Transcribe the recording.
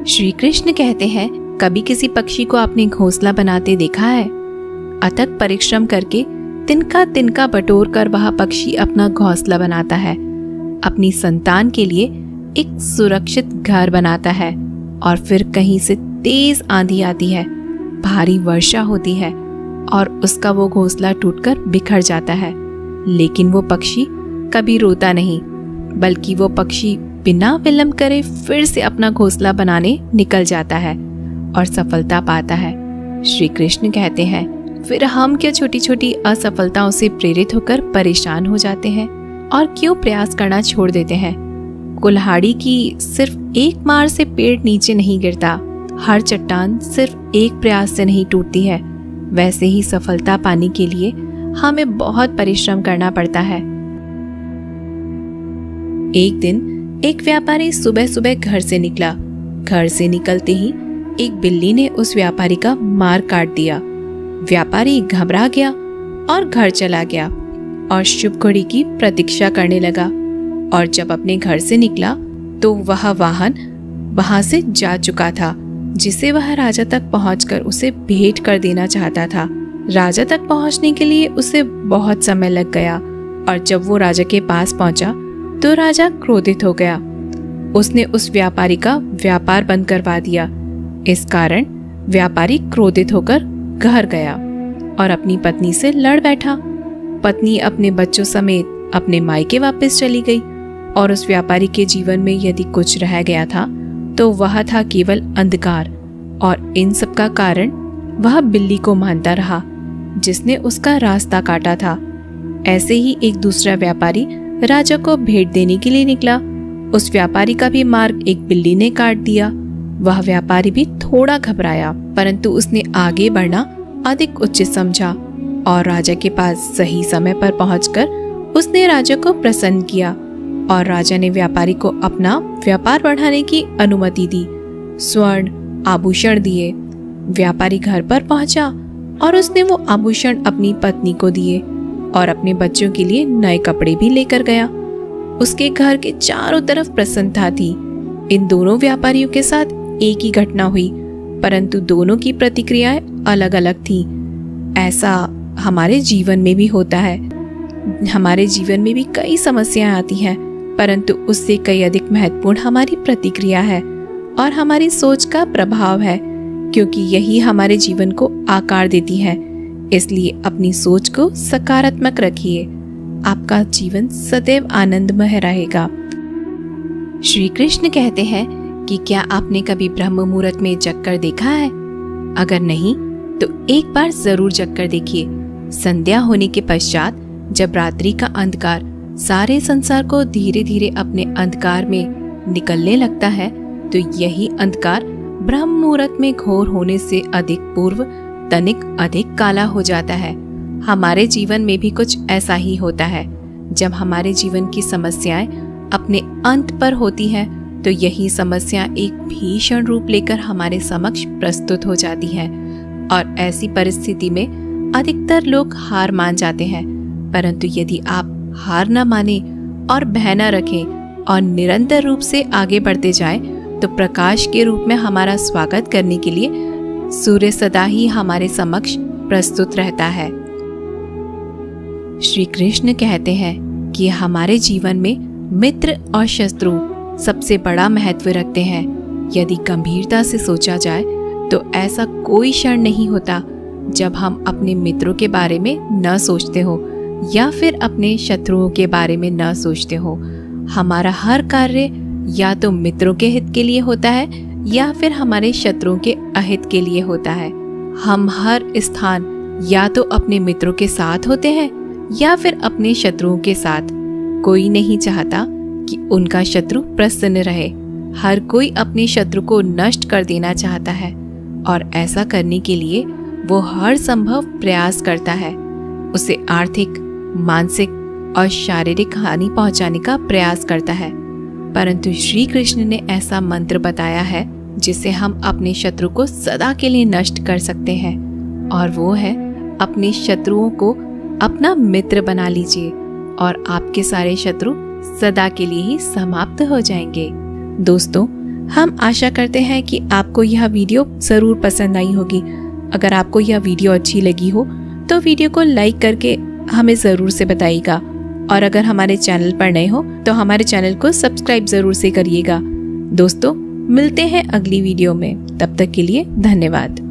श्री कृष्ण कहते हैं, कभी किसी पक्षी को आपने घोंसला बनाते देखा है? अथक परिश्रम करके तिनका तिनका बटोर कर वह पक्षी अपना घोंसला बनाता है, अपनी संतान के लिए एक सुरक्षित घर बनाता है। और फिर कहीं से तेज आंधी आती है, भारी वर्षा होती है और उसका वो घोंसला टूटकर बिखर जाता है। लेकिन वो पक्षी कभी रोता नहीं, बल्कि वो पक्षी बिना विलंब करे फिर से अपना घोंसला बनाने निकल जाता है और सफलता पाता है। श्री कृष्ण कहते हैं, फिर हम क्या छोटी छोटी असफलताओं से प्रेरित होकर परेशान हो जाते हैं और क्यों प्रयास करना छोड़ देते हैं? कुल्हाड़ी की सिर्फ एक मार से पेड़ नीचे नहीं गिरता, हर चट्टान सिर्फ एक प्रयास से नहीं टूटती है। वैसे ही सफलता पाने के लिए हमें बहुत परिश्रम करना पड़ता है। एक दिन एक व्यापारी सुबह सुबह घर से निकला। घर से निकलते ही एक बिल्ली ने उस व्यापारी का मार काट दिया। व्यापारी घबरा गया और घर चला गया और शुभ घड़ी की प्रतीक्षा करने लगा। और जब अपने घर से निकला तो वह वाहन वहां से जा चुका था, जिसे वह राजा तक पहुंचकर उसे भेंट कर देना चाहता था। राजा तक पहुंचने के लिए उसे बहुत समय लग गया और जब वो राजा के पास पहुंचा तो राजा क्रोधित हो गया। उसने उस व्यापारी का व्यापार बंद करवा दिया। इस कारण व्यापारी क्रोधित होकर घर गया और अपनी पत्नी से लड़ बैठा। पत्नी अपने बच्चों समेत अपने मायके वापस चली गई और उस व्यापारी के जीवन में यदि कुछ रह गया था तो वह था केवल अंधकार। और इन सब का कारण वह बिल्ली को मानता रहा, जिसने उसका रास्ता काटा था। ऐसे ही एक दूसरा व्यापारी राजा को भेंट देने के लिए निकला। उस व्यापारी का भी मार्ग एक बिल्ली ने काट दिया। वह व्यापारी भी थोड़ा घबराया, परंतु उसने आगे बढ़ना अधिक उचित समझा और राजा के पास सही समय पर पहुंचकर उसने राजा को प्रसन्न किया और राजा ने व्यापारी को अपना व्यापार बढ़ाने की अनुमति दी। स्वर्ण आभूषण दिए। व्यापारी घर पर पहुंचा और उसने वो आभूषण अपनी पत्नी को दिए और अपने बच्चों के लिए नए कपड़े भी लेकर गया। उसके घर के चारों तरफ प्रसन्नता थी। इन दोनों व्यापारियों के साथ एक ही घटना हुई, परंतु दोनों की प्रतिक्रियाएं अलग अलग थी। ऐसा हमारे जीवन में भी होता है। हमारे जीवन में भी कई समस्याएं आती हैं, परंतु उससे कई अधिक महत्वपूर्ण हमारी प्रतिक्रिया है और हमारी सोच का प्रभाव है, क्योंकि यही हमारे जीवन को आकार देती है। इसलिए अपनी सोच को सकारात्मक रखिए, आपका जीवन सदैव आनंदमय रहेगा। श्री कृष्ण कहते हैं कि क्या आपने कभी ब्रह्म मुहूर्त में जगकर देखा है? अगर नहीं तो एक बार जरूर जगकर देखिए। संध्या होने के पश्चात जब रात्रि का अंधकार सारे संसार को धीरे धीरे अपने अंधकार में निकलने लगता है, तो यही अंधकार ब्रह्म मुहूर्त में घोर होने से अधिक पूर्व तनिक अधिक काला हो जाता है। हमारे जीवन में भी कुछ ऐसा ही होता है। जब हमारे जीवन की समस्याएं अपने अंत पर होती हैं, तो यही समस्या एक भीषण रूप लेकर हमारे समक्ष प्रस्तुत हो जाती है और ऐसी परिस्थिति में अधिकतर लोग हार मान जाते हैं। परंतु यदि आप हार न माने और भय न रखें और निरंतर रूप से आगे बढ़ते जाएं, तो प्रकाश के रूप में हमारा स्वागत करने के लिए सूर्य सदा ही हमारे समक्ष प्रस्तुत रहता है। श्री कृष्ण कहते हैं कि हमारे जीवन में मित्र और शत्रु सबसे बड़ा महत्व रखते हैं। यदि गंभीरता से सोचा जाए तो ऐसा कोई क्षण नहीं होता जब हम अपने मित्रों के बारे में न सोचते हो या फिर अपने शत्रुओं के बारे में न सोचते हो। हमारा हर कार्य या तो मित्रों के हित के लिए होता है या फिर हमारे शत्रुओं के अहित के लिए होता है। हम हर स्थान या तो अपने मित्रों के साथ होते हैं या फिर अपने शत्रुओं के साथ। कोई नहीं चाहता कि उनका शत्रु प्रसन्न रहे। हर कोई अपने शत्रु को नष्ट कर देना चाहता है और ऐसा करने के लिए वो हर संभव प्रयास करता है। उसे आर्थिक, मानसिक और शारीरिक हानि पहुंचाने का प्रयास करता है। परंतु श्री कृष्ण ने ऐसा मंत्र बताया है जिससे हम अपने शत्रु को सदा के लिए नष्ट कर सकते हैं, और वो है अपने शत्रुओं को अपना मित्र बना लीजिए और आपके सारे शत्रु सदा के लिए ही समाप्त हो जाएंगे। दोस्तों, हम आशा करते हैं कि आपको यह वीडियो ज़रूर पसंद आई होगी। अगर आपको यह वीडियो अच्छी लगी हो तो वीडियो को लाइक करके हमें ज़रूर से बताइएगा, और अगर हमारे चैनल पर नए हो तो हमारे चैनल को सब्सक्राइब ज़रूर से करिएगा। दोस्तों, मिलते हैं अगली वीडियो में। तब तक के लिए धन्यवाद।